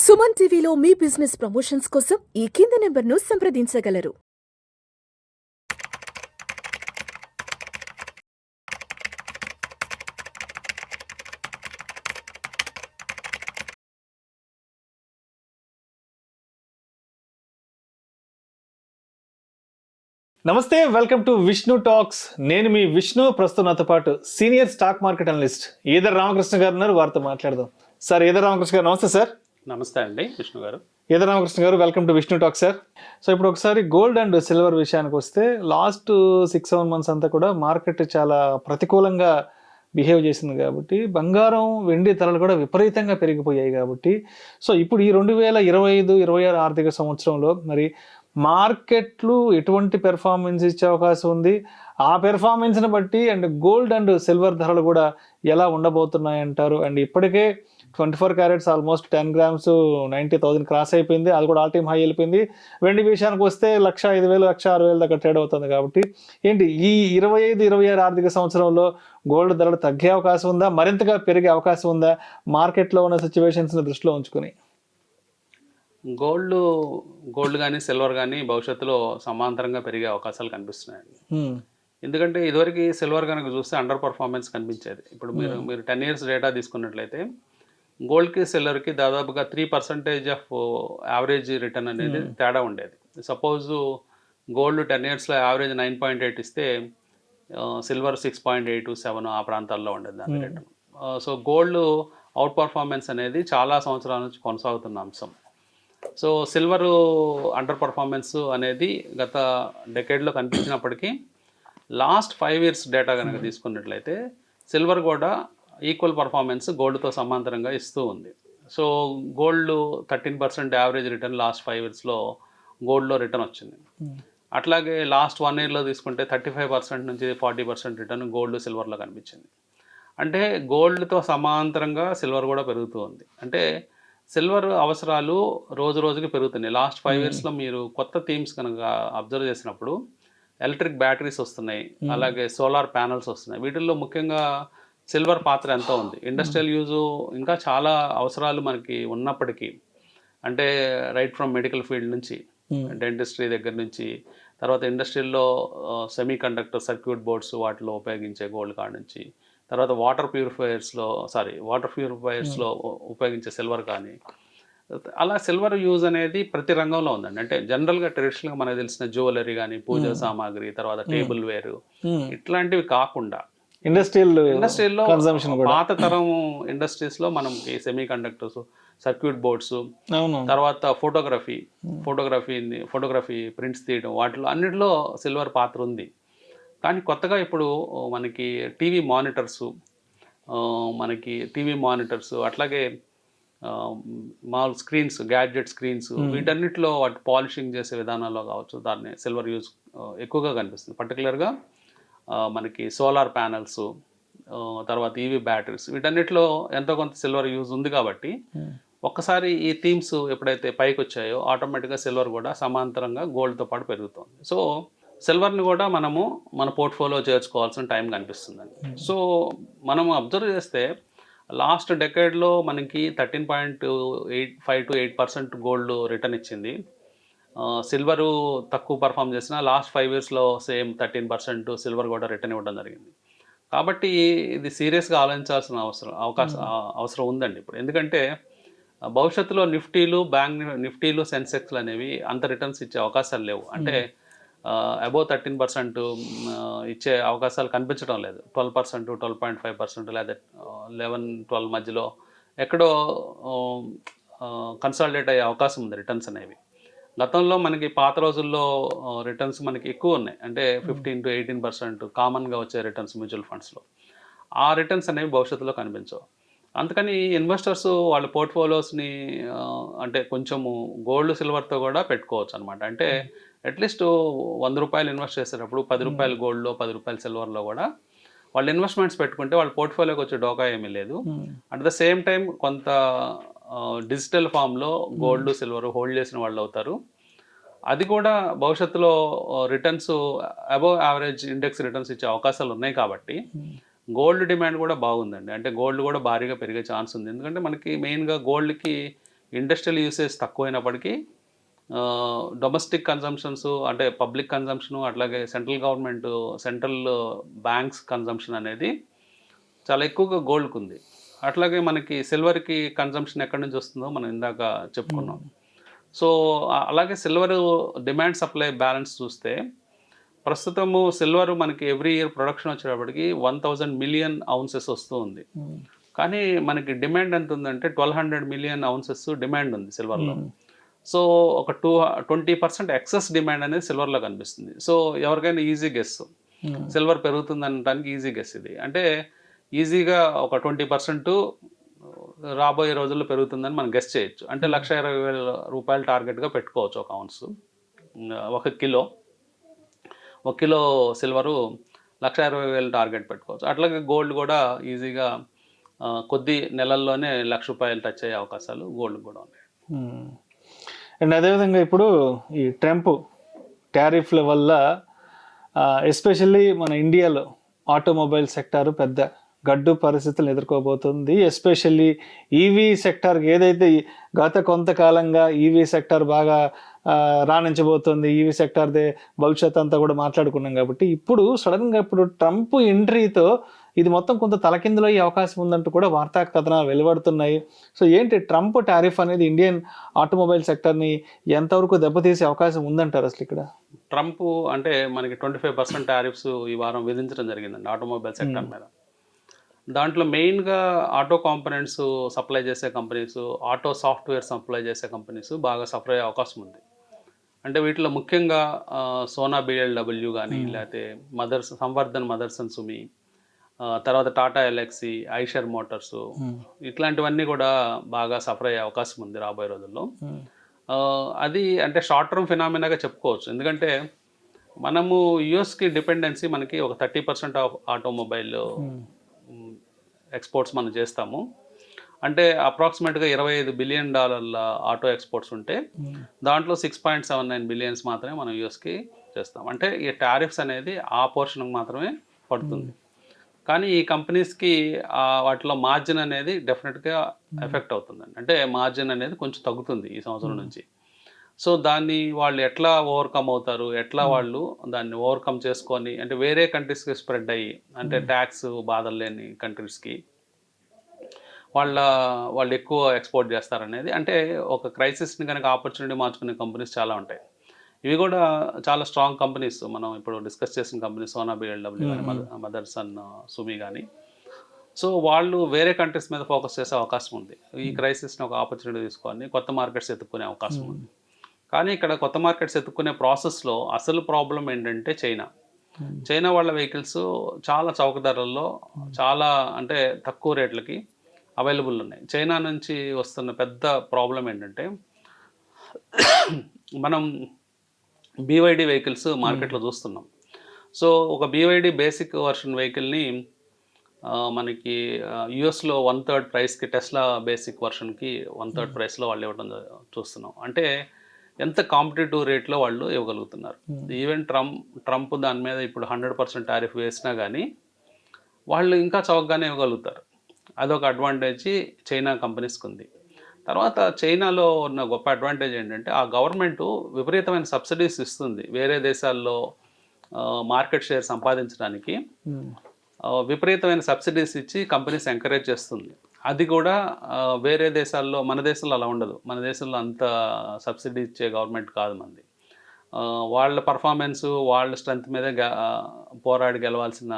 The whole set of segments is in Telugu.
సుమన్ టీవీలో మీ బిజినెస్ ప్రమోషన్స్ కోసం ఈ కింది నెంబర్ను సంప్రదించగలరు. నమస్తే, వెల్కమ్ టు విష్ణు టాక్స్. నేను మీ విష్ణు. ప్రస్తుతం నాతో పాటు senior stock market analyst either Ramakrishna గారు ఉన్నారు. వారితో మాట్లాడదాం. సార్, ఈదర్ రామకృష్ణ గారు నమస్తే. సార్ నమస్తే అండి విష్ణు గారు. ఈదర్ రామకృష్ణ గారు, welcome to Vishnu talk. Sir, so ఇప్పుడు ఒకసారి గోల్డ్ అండ్ సిల్వర్ విషయానికి వస్తే, లాస్ట్ 6-7 months అంతా కూడా మార్కెట్ చాలా ప్రతికూలంగా బిహేవ్ చేసింది కాబట్టి, బంగారం వెండి ధరలు కూడా విపరీతంగా పెరిగిపోయాయి కాబట్టి, సో ఇప్పుడు ఈ 2025-26 ఆర్థిక సంవత్సరంలో మరి మార్కెట్లు ఎటువంటి పెర్ఫార్మెన్స్ ఇచ్చే అవకాశం ఉంది, ఆ పెర్ఫార్మెన్స్ని బట్టి అండ్ గోల్డ్ అండ్ సిల్వర్ ధరలు కూడా ఎలా ఉండబోతున్నాయి అంటారు? అండ్ ఇప్పటికే 24 carats ఆల్మోస్ట్ 10 grams 90,000 క్రాస్ అయిపోయింది. అది కూడా ఆల్ టైమ్ హై వెళ్ళిపోయింది. వెండి విషయానికి వస్తే 1,05,000 1,06,000 దాకా ట్రేడ్ అవుతుంది. కాబట్టి ఏంటి ఈ 25-26 ఆర్థిక సంవత్సరంలో గోల్డ్ ధరలు తగ్గే అవకాశం ఉందా, మరింతగా పెరిగే అవకాశం ఉందా, మార్కెట్లో ఉన్న సిచ్యువేషన్స్ని దృష్టిలో ఉంచుకుని? గోల్డ్ కానీ సిల్వర్ కానీ భవిష్యత్తులో సమాంతరంగా పెరిగే అవకాశాలు కనిపిస్తున్నాయండి. ఎందుకంటే ఇదివరకు సిల్వర్ కనుక చూస్తే అండర్ పర్ఫార్మెన్స్ కనిపించేది. ఇప్పుడు మీరు 10 years డేటా తీసుకున్నట్లయితే గోల్డ్కి సిల్వర్కి దాదాపుగా 3% ఆఫ్ యావరేజ్ రిటర్న్ అనేది తేడా ఉండేది. సపోజ్ గోల్డ్ 10 yearsలో యావరేజ్ 9.8 ఇస్తే సిల్వర్ 6.8-7 ఆ ప్రాంతాల్లో ఉండేది దాని return. So gold out performance అనేది చాలా సంవత్సరాల నుంచి కొనసాగుతున్న అంశం. సో సిల్వర్ అండర్ పర్ఫార్మెన్స్ అనేది గత డెకేడ్లో కనిపించినప్పటికీ లాస్ట్ 5 years డేటా కనుక తీసుకున్నట్లయితే సిల్వర్ కూడా ఈక్వల్ పర్ఫార్మెన్స్ గోల్డ్తో సమాంతరంగా ఇస్తూ ఉంది. So gold 13% average return last 5 yearsలో గోల్డ్లో రిటర్న్ వచ్చింది. అట్లాగే లాస్ట్ 1 yearలో తీసుకుంటే 35% నుంచి 40% రిటర్న్ గోల్డ్ సిల్వర్లో కనిపించింది. అంటే గోల్డ్తో సమాంతరంగా సిల్వర్ కూడా పెరుగుతూ ఉంది. అంటే సిల్వర్ అవసరాలు రోజు రోజుకి పెరుగుతున్నాయి. లాస్ట్ 5 yearsలో మీరు కొత్త థీమ్స్ కనుక అబ్జర్వ్ చేసినప్పుడు ఎలక్ట్రిక్ బ్యాటరీస్ వస్తున్నాయి, అలాగే సోలార్ ప్యానల్స్ వస్తున్నాయి. వీటిల్లో ముఖ్యంగా సిల్వర్ పాత్ర ఎంతో ఉంది. ఇండస్ట్రియల్ యూజు ఇంకా చాలా అవసరాలు మనకి ఉన్నప్పటికీ, అంటే రైట్ ఫ్రమ్ మెడికల్ ఫీల్డ్ నుంచి, డెంటిస్ట్రీ దగ్గర నుంచి, తర్వాత ఇండస్ట్రీల్లో సెమీ కండక్టర్ సర్క్యూట్ బోర్డ్స్ వాటిలో ఉపయోగించే గోల్డ్ కాడ నుంచి, తర్వాత వాటర్ ప్యూరిఫైయర్స్లో ఉపయోగించే సిల్వర్ కానీ, అలా సిల్వర్ యూజ్ అనేది ప్రతి రంగంలో ఉందండి. అంటే జనరల్గా ట్రెడిషనల్గా మనకు తెలిసిన జ్యువెలరీ కానీ, పూజా సామాగ్రి, తర్వాత టేబుల్ వేరు, ఇట్లాంటివి కాకుండా ఇండస్ట్రీల్లో పాత తరం ఇండస్ట్రీస్లో మనకి సెమీ కండక్టర్స్, సర్క్యూట్ బోర్డ్స్, తర్వాత ఫోటోగ్రఫీ ప్రింట్స్ తీయడం, వాటిలో అన్నిటిలో సిల్వర్ పాత్ర ఉంది. కానీ కొత్తగా ఇప్పుడు మనకి టీవీ మానిటర్స్ అట్లాగే మాల్ స్క్రీన్స్, గ్యాడ్జెట్ స్క్రీన్స్, వీటన్నిటిలో వాటి పాలిషింగ్ చేసే విధానాల్లో కావచ్చు దాన్ని సిల్వర్ యూజ్ ఎక్కువగా కనిపిస్తుంది. పర్టికులర్గా మనకి సోలార్ ప్యానల్స్, తర్వాత ఈవీ బ్యాటరీస్, వీటన్నిటిలో ఎంతో కొంత సిల్వర్ యూజ్ ఉంది. కాబట్టి ఒక్కసారి ఈ థీమ్స్ ఎప్పుడైతే పైకి వచ్చాయో ఆటోమేటిక్గా సిల్వర్ కూడా సమాంతరంగా గోల్డ్తో పాటు పెరుగుతుంది. సో సిల్వర్ని కూడా మనము మన పోర్ట్ఫోలియో చేర్చుకోవాల్సిన టైం కనిపిస్తుందండి. సో మనము అబ్జర్వ్ చేస్తే లాస్ట్ డెకేడ్లో మనకి 13.85-8% గోల్డ్ రిటర్న్ ఇచ్చింది. సిల్వరు తక్కువ పర్ఫామ్ చేసిన లాస్ట్ 5 yearsలో సేమ్ 13% సిల్వర్ కూడా రిటర్న్ ఇవ్వడం జరిగింది. కాబట్టి ఇది సీరియస్గా ఆలోచించాల్సిన అవసరం ఉందండి ఇప్పుడు. ఎందుకంటే భవిష్యత్తులో బ్యాంక్ నిఫ్టీలు, సెన్సెక్స్లు అనేవి అంత రిటర్న్స్ ఇచ్చే అవకాశాలు లేవు. అంటే అబోవ్ 13% ఇచ్చే అవకాశాలు కనిపించడం లేదు. 12%, 12.5% లేదా 11-12 మధ్యలో ఎక్కడో కన్సాలిడేట్ అయ్యే అవకాశం ఉంది రిటర్న్స్ అనేవి. గతంలో మనకి పాత రోజుల్లో రిటర్న్స్ మనకి ఎక్కువ ఉన్నాయి. అంటే 15-18% కామన్గా వచ్చే రిటర్న్స్ మ్యూచువల్ ఫండ్స్లో. ఆ రిటర్న్స్ అనేవి భవిష్యత్తులో కనిపించవు. అందుకని ఇన్వెస్టర్స్ వాళ్ళ పోర్ట్ఫోలియోస్ని అంటే కొంచెము గోల్డ్ సిల్వర్తో కూడా పెట్టుకోవచ్చు అనమాట. అంటే అట్లీస్ట్ ₹100 ఇన్వెస్ట్ చేసేటప్పుడు ₹10 గోల్డ్లో, ₹10 సిల్వర్లో కూడా వాళ్ళు ఇన్వెస్ట్మెంట్స్ పెట్టుకుంటే వాళ్ళ పోర్ట్ఫోలియోకి వచ్చే డోకా ఏమీ లేదు. అట్ ద సేమ్ టైం కొంత డిజిటల్ ఫామ్లో గోల్డ్, సిల్వర్ హోల్డ్ చేసిన వాళ్ళు అవుతారు. అది కూడా భవిష్యత్తులో returns above average index returns ఇచ్చే అవకాశాలు ఉన్నాయి. కాబట్టి గోల్డ్ డిమాండ్ కూడా బాగుందండి. అంటే గోల్డ్ కూడా భారీగా పెరిగే ఛాన్స్ ఉంది. ఎందుకంటే మనకి మెయిన్గా గోల్డ్కి ఇండస్ట్రియల్ యూసేజ్ తక్కువైనప్పటికీ డొమెస్టిక్ కన్జంప్షన్స్ అంటే పబ్లిక్ కన్జంప్షన్ అట్లాగే సెంట్రల్ బ్యాంక్స్ కన్జంప్షన్ అనేది చాలా ఎక్కువగా గోల్డ్కి ఉంది. అట్లాగే మనకి సిల్వర్కి కన్జంప్షన్ ఎక్కడి నుంచి వస్తుందో మనం ఇందాక చెప్పుకున్నాం. సో అలాగే సిల్వర్ డిమాండ్ సప్లై బ్యాలెన్స్ చూస్తే ప్రస్తుతము సిల్వర్ మనకి ఎవ్రీ ఇయర్ ప్రొడక్షన్ వచ్చేటప్పటికి 1000 మిలియన్ ounces వస్తూ ఉంది. కానీ మనకి డిమాండ్ ఎంత ఉందంటే 1200 మిలియన్ ounces డిమాండ్ ఉంది సిల్వర్లో. సో ఒక 20% ఎక్సెస్ డిమాండ్ అనేది సిల్వర్లో కనిపిస్తుంది. సో ఎవరికైనా ఈజీ గెస్, సిల్వర్ పెరుగుతుంది అనడానికి ఈజీ గెస్ ఇది. అంటే ఈజీగా ఒక 20% రాబోయే రోజుల్లో పెరుగుతుందని మనం గెస్ చేయొచ్చు. అంటే 1,20,000 రూపాయలు టార్గెట్గా పెట్టుకోవచ్చు ఒక ounce. 1 కిలో సిల్వరు 1,20,000 టార్గెట్ పెట్టుకోవచ్చు. అట్లాగే గోల్డ్ కూడా ఈజీగా కొద్ది నెలల్లోనే 1,00,000 రూపాయలు టచ్ అయ్యే అవకాశాలు గోల్డ్ కూడా ఉన్నాయి. అండ్ అదేవిధంగా ఇప్పుడు ఈ ట్రంప్ టారిఫ్ల వల్ల ఎస్పెషల్లీ మన ఇండియాలో ఆటోమొబైల్ సెక్టారు పెద్ద గడ్డు పరిస్థితులను ఎదుర్కోబోతుంది. ఎస్పెషల్లీ ఈవీ సెక్టార్కి ఏదైతే గత కొంతకాలంగా ఈవీ సెక్టార్ బాగా రాణించబోతుంది, ఈవీ సెక్టార్దే భవిష్యత్ అంతా కూడా మాట్లాడుకున్నాం. కాబట్టి ఇప్పుడు సడన్గా ఇప్పుడు ట్రంప్ ఎంట్రీతో ఇది మొత్తం కొంత తలకిందులో అయ్యే అవకాశం ఉందంటూ కూడా వార్తా కథనాలు వెలువడుతున్నాయి. సో ఏంటి ట్రంప్ టారిఫ్ అనేది ఇండియన్ ఆటోమొబైల్ సెక్టర్ని ఎంతవరకు దెబ్బతీసే అవకాశం ఉందంటారు అసలు ఇక్కడ? ట్రంప్ అంటే మనకి 25% టారిఫ్స్ ఈ వారం విధించడం జరిగిందండి ఆటోమొబైల్ సెక్టర్ మీద. దాంట్లో మెయిన్గా ఆటో కాంపోనెంట్స్ సప్లై చేసే కంపెనీస్, ఆటో సాఫ్ట్వేర్ సప్లై చేసే కంపెనీస్ బాగా సఫర్ అయ్యే అవకాశం ఉంది. అంటే వీటిలో ముఖ్యంగా సోనా BLW కానీ, లేకపోతే సంవర్ధన్ మదర్స్ అండ్ సుమి, తర్వాత టాటా ఎల్ఎక్సీ, ఐషర్ మోటార్స్, ఇట్లాంటివన్నీ కూడా బాగా సఫర్ అయ్యే అవకాశం ఉంది రాబోయే రోజుల్లో. అది అంటే షార్ట్ టర్మ్ ఫినామినాగా చెప్పుకోవచ్చు. ఎందుకంటే మనము యుఎస్కి డిపెండెన్సీ మనకి ఒక 30% ఆఫ్ ఆటోమొబైల్ ఎక్స్పోర్ట్స్ మనం చేస్తాము. అంటే అప్రాక్సిమేట్గా $25 బిలియన్ ఆటో ఎక్స్పోర్ట్స్ ఉంటే దాంట్లో 6.79 బిలియన్స్ మాత్రమే మనం యూఎస్కి చేస్తాం. అంటే ఈ టారిఫ్స్ అనేది ఆ పోర్షన్కి మాత్రమే పడుతుంది. కానీ ఈ కంపెనీస్కి వాటిలో మార్జిన్ అనేది డెఫినెట్గా ఎఫెక్ట్ అవుతుందండి. అంటే మార్జిన్ అనేది కొంచెం తగ్గుతుంది ఈ సంవత్సరం నుంచి. సో దాన్ని వాళ్ళు ఎట్లా ఓవర్కమ్ అవుతారు, ఎట్లా వాళ్ళు దాన్ని ఓవర్కమ్ చేసుకొని అంటే వేరే కంట్రీస్కి స్ప్రెడ్ అయ్యి అంటే ట్యాక్స్ బాధలు లేని కంట్రీస్కి వాళ్ళు ఎక్కువ ఎక్స్పోర్ట్ చేస్తారనేది. అంటే ఒక క్రైసిస్ని కనుక ఆపర్చునిటీ మార్చుకునే కంపెనీస్ చాలా ఉంటాయి. ఇవి కూడా చాలా స్ట్రాంగ్ కంపెనీస్. మనం ఇప్పుడు డిస్కస్ చేసిన కంపెనీస్ సోనా BLW కానీ, మదర్స్ అండ్ సుమి కానీ. సో వాళ్ళు వేరే కంట్రీస్ మీద ఫోకస్ చేసే అవకాశం ఉంది. ఈ క్రైసిస్ని ఒక ఆపర్చునిటీ తీసుకొని కొత్త మార్కెట్స్ ఎత్తుక్కునే అవకాశం ఉంది. కానీ ఇక్కడ కొత్త మార్కెట్స్ ఎత్తుక్కునే ప్రాసెస్లో అసలు ప్రాబ్లం ఏంటంటే చైనా వాళ్ళ వెహికల్స్ చాలా చౌక ధరల్లో చాలా అంటే తక్కువ రేట్లకి అవైలబుల్ ఉన్నాయి. చైనా నుంచి వస్తున్న పెద్ద ప్రాబ్లం ఏంటంటే మనం BYD వెహికల్స్ మార్కెట్లో చూస్తున్నాం. సో ఒక BYD బేసిక్ వర్షన్ వెహికల్ని మనకి యుఎస్లో 1/3 ప్రైస్కి, టెస్లా బేసిక్ వర్షన్కి 1/3 ప్రైస్లో వాళ్ళు ఇవ్వడం చూస్తున్నాం. అంటే ఎంత కాంపిటేటివ్ రేట్లో వాళ్ళు ఇవ్వగలుగుతున్నారు. ఈవెన్ ట్రంప్ దాని మీద ఇప్పుడు 100% టారిఫ్ వేసినా కానీ వాళ్ళు ఇంకా చౌకగానే ఇవ్వగలుగుతారు. అదొక అడ్వాంటేజ్ చైనా కంపెనీస్కి ఉంది. తర్వాత చైనాలో ఉన్న గొప్ప అడ్వాంటేజ్ ఏంటంటే ఆ గవర్నమెంట్ విపరీతమైన సబ్సిడీస్ ఇస్తుంది. వేరే దేశాల్లో మార్కెట్ షేర్ సంపాదించడానికి విపరీతమైన సబ్సిడీస్ ఇచ్చి కంపెనీస్ ఎంకరేజ్ చేస్తుంది. అది కూడా వేరే దేశాల్లో, మన దేశంలో అలా ఉండదు. మన దేశంలో అంత సబ్సిడీ ఇచ్చే గవర్నమెంట్ కాదు మనది. వాళ్ళ పర్ఫార్మెన్స్, వాళ్ళ స్ట్రెంత్ మీద పోరాడి గెలవాల్సిన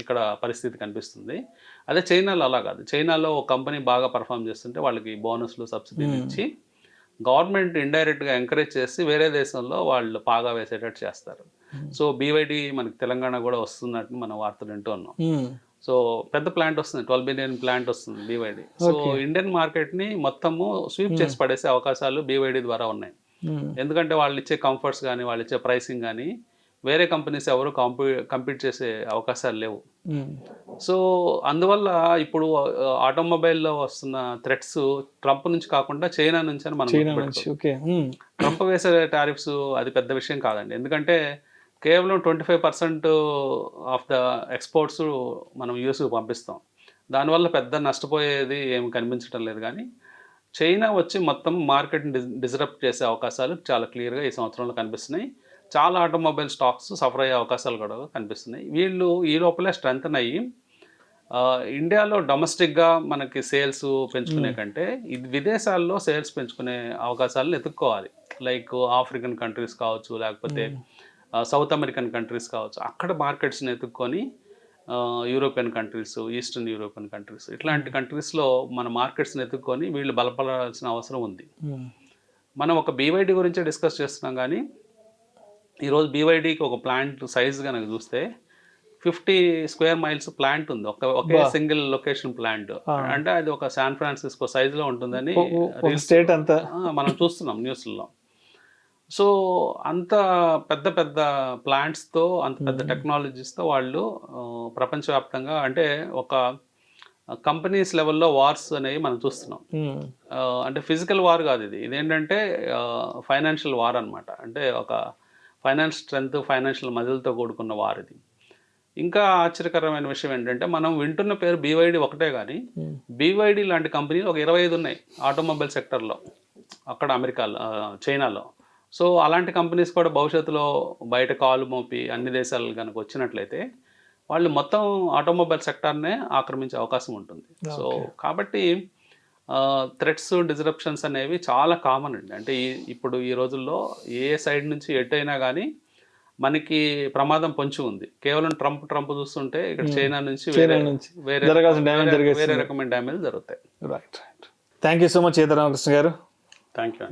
ఇక్కడ పరిస్థితి కనిపిస్తుంది. అదే చైనాలో అలా కాదు. చైనాలో ఒక కంపెనీ బాగా పర్ఫామ్ చేస్తుంటే వాళ్ళకి బోనస్లు, సబ్సిడీలు ఇచ్చి గవర్నమెంట్ ఇండైరెక్ట్గా ఎంకరేజ్ చేసి వేరే దేశంలో వాళ్ళు పాగా వేసేటట్టు చేస్తారు. సో BYD మనకి తెలంగాణ కూడా వస్తున్నట్టు మనం వార్తలు వింటూ ఉన్నాం. సో పెద్ద ప్లాంట్ వస్తుంది, 12 బిలియన్ ప్లాంట్ వస్తుంది BYD. సో ఇండియన్ మార్కెట్ని మొత్తము స్వీప్ చేసి పడేసే అవకాశాలు BYD ద్వారా ఉన్నాయి. ఎందుకంటే వాళ్ళు ఇచ్చే కంఫర్ట్స్ కానీ, వాళ్ళు ఇచ్చే ప్రైసింగ్ కానీ వేరే కంపెనీస్ ఎవరు కంపీట్ చేసే అవకాశాలు లేవు. సో అందువల్ల ఇప్పుడు ఆటోమొబైల్లో వస్తున్న థ్రెట్స్ ట్రంప్ నుంచి కాకుండా చైనా నుంచి అని మనం ట్రంప్ వేసే టారిఫ్స్ అది పెద్ద విషయం కాదండి. ఎందుకంటే కేవలం 25% ఆఫ్ ద ఎక్స్పోర్ట్స్ మనం యూఎస్కి పంపిస్తాం. దానివల్ల పెద్ద నష్టపోయేది ఏమి కనిపించడం లేదు. కానీ చైనా వచ్చి మొత్తం మార్కెట్ని డిస్రప్ట్ చేసే అవకాశాలు చాలా క్లియర్గా ఈ సంవత్సరంలో కనిపిస్తున్నాయి. చాలా ఆటోమొబైల్ స్టాక్స్ సఫర్ అయ్యే అవకాశాలు కూడా కనిపిస్తున్నాయి. వీళ్ళు ఈ లోపలే స్ట్రెంగ్తన్ అయ్యి ఇండియాలో డొమెస్టిక్గా మనకి సేల్స్ పెంచుకునే కంటే ఇది విదేశాల్లో సేల్స్ పెంచుకునే అవకాశాలను ఎత్తుక్కోవాలి. లైక్ ఆఫ్రికన్ కంట్రీస్ కావచ్చు, లేకపోతే సౌత్ అమెరికన్ కంట్రీస్ కావచ్చు, అక్కడ మార్కెట్స్ని ఎత్తుక్కొని European countries, eastern European countries, ఇట్లాంటి కంట్రీస్లో మన మార్కెట్స్ని ఎత్తుక్కొని వీళ్ళు బలపడాల్సిన అవసరం ఉంది. మనం ఒక బీవైడీ గురించే డిస్కస్ చేస్తున్నాం, కానీ ఈరోజు బీవైడీకి ఒక ప్లాంట్ సైజ్ కనుక చూస్తే 50 స్క్వేర్ మైల్స్ ప్లాంట్ ఉంది, ఒకే సింగిల్ లొకేషన్ ప్లాంట్. అంటే అది ఒక శాన్ ఫ్రాన్సిస్కో సైజులో ఉంటుందని స్టేట్ అంతా మనం చూస్తున్నాం న్యూస్లో. సో అంత పెద్ద పెద్ద ప్లాంట్స్తో, అంత పెద్ద టెక్నాలజీస్తో వాళ్ళు ప్రపంచవ్యాప్తంగా, అంటే ఒక కంపెనీస్ లెవెల్లో వార్స్ అనేవి మనం చూస్తున్నాం. అంటే ఫిజికల్ వార్ కాదు ఇది, ఇదేంటంటే ఫైనాన్షియల్ వార్ అనమాట. అంటే ఒక ఫైనాన్స్ స్ట్రెంగ్త్, ఫైనాన్షియల్ మజిల్తో కూడుకున్న వార్ ఇది. ఇంకా ఆశ్చర్యకరమైన విషయం ఏంటంటే మనం వింటున్న పేరు బీవైడీ ఒకటే, కానీ బీవైడీ లాంటి కంపెనీలు ఒక 25 ఉన్నాయి ఆటోమొబైల్ సెక్టర్లో అక్కడ అమెరికాలో, చైనాలో. సో అలాంటి కంపెనీస్ కూడా భవిష్యత్తులో బయట కాలు మోపి అన్ని దేశాలు కనుక వచ్చినట్లయితే వాళ్ళు మొత్తం ఆటోమొబైల్ సెక్టార్నే ఆక్రమించే అవకాశం ఉంటుంది. సో కాబట్టి థ్రెట్స్, డిస్రప్షన్స్ అనేవి చాలా కామన్ అండి. అంటే ఇప్పుడు ఈ రోజుల్లో ఏ సైడ్ నుంచి ఎటైనా కానీ మనకి ప్రమాదం పొంచి ఉంది. కేవలం ట్రంప్ చూస్తుంటే ఇక్కడ చైనా నుంచి వేరే రకమైన డ్యామేజ్ జరుగుతాయి. Right. Thank you so much Sitaramakrishna garu. Thank you.